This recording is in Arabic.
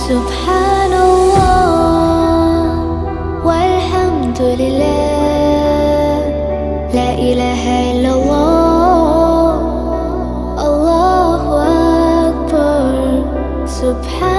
سبحان الله والحمد لله، لا إله إلا الله، الله أكبر. سبحان